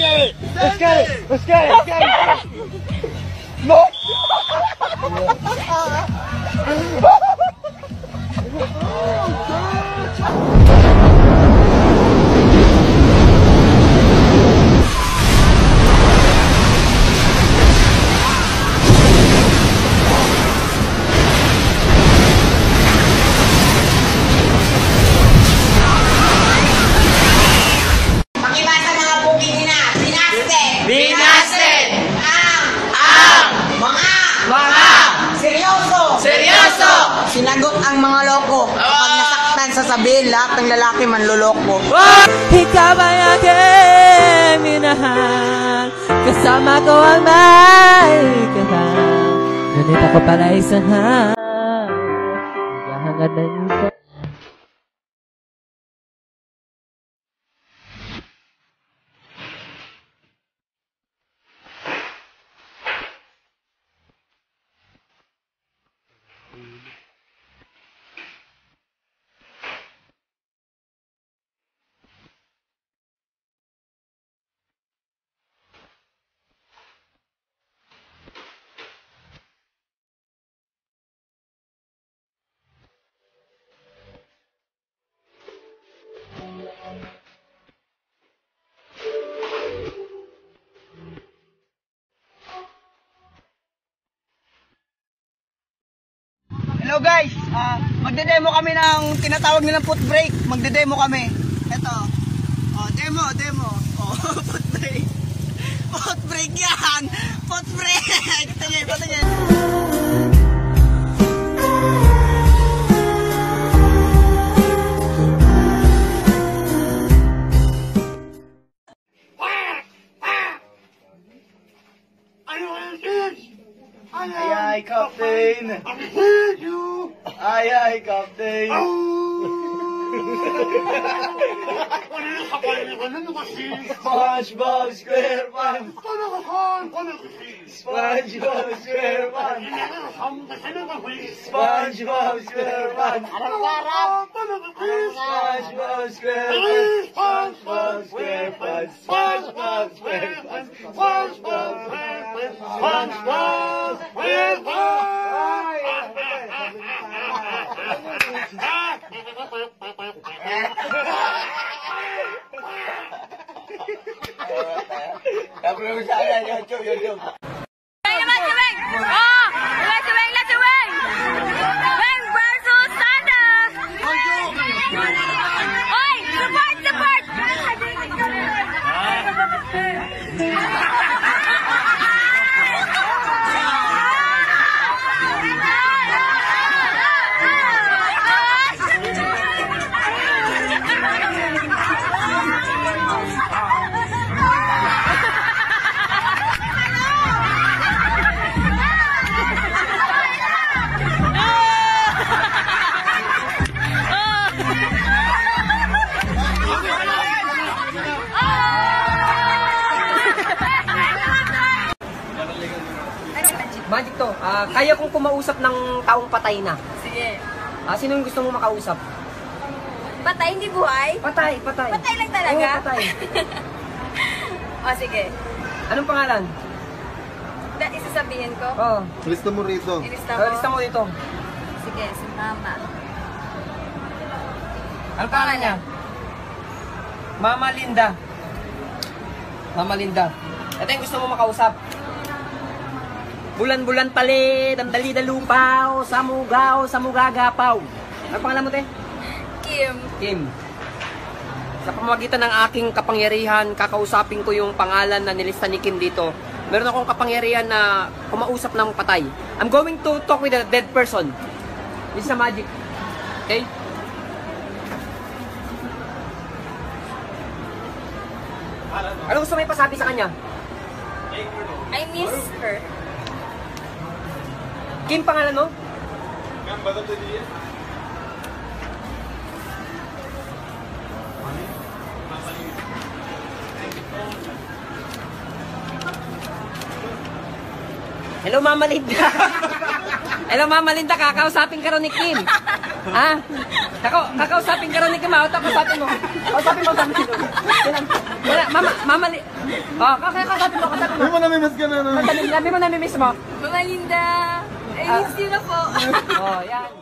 get it! Let's get it! Let's get it! Let's get it! No! Sinagot ang mga loko. Kapag nasaktan, sasabihin lahat ng lalaki manloloko. Ikaw ay aking minahal, kasama ko ang may kapal. Ngunit ako pala isahan, naghahangad ng isa. Hello guys, magde-demo kami ng tinatawag nilang foot brake. Magde-demo kami. Ito. Demo. Foot brake. Foot brake yan. Foot brake. Ito yan. Aye, Captain! I heard you! Aye, Captain! SpongeBob SquarePants! SpongeBob SquarePants! SpongeBob SquarePants! SpongeBob SquarePants! SpongeBob SquarePants! SpongeBob SquarePants! SpongeBob SquarePants! SpongeBob Magic to. Kaya kong kumausap ng taong patay na. Sige. Sino yung gusto mo makausap? Patay, hindi buhay? Patay. Patay lang talaga? Oo, patay. O, sige. Anong pangalan? Isasabihin ko? Oo. Lista mo rito. Ilista mo? Lista mo dito. Sige, si Mama. Anong pangalan niya? Mama Linda. Mama Linda. Ito yung gusto mo makausap. Bulan-bulan palit, ang dali-dalupaw, samugagapaw. Ano pangalan mo, te? Kim. Sa pamamagitan ng aking kapangyarihan, kakausapin ko yung pangalan na nilista ni Kim dito. Meron akong kapangyarihan na kumausap ng patay. I'm going to talk with a dead person. This is a magic. Okay? Ano gusto mo ipasabi sa kanya? I miss her. Kim, pangalan mo? Hello, Mama Linda. Hello, Mama Linda, kakausapin ka rin ni Kim. Ha? Kakausapin ka rin ni Kim, ha? Kausapin mo. Kausapin mo, sabi sino. Mama Linda. Oh, kakausapin mo. Hindi mo namimiss ka na. Sabi mo namimiss mo. Mama Linda, I miss you na po. Oh, yan.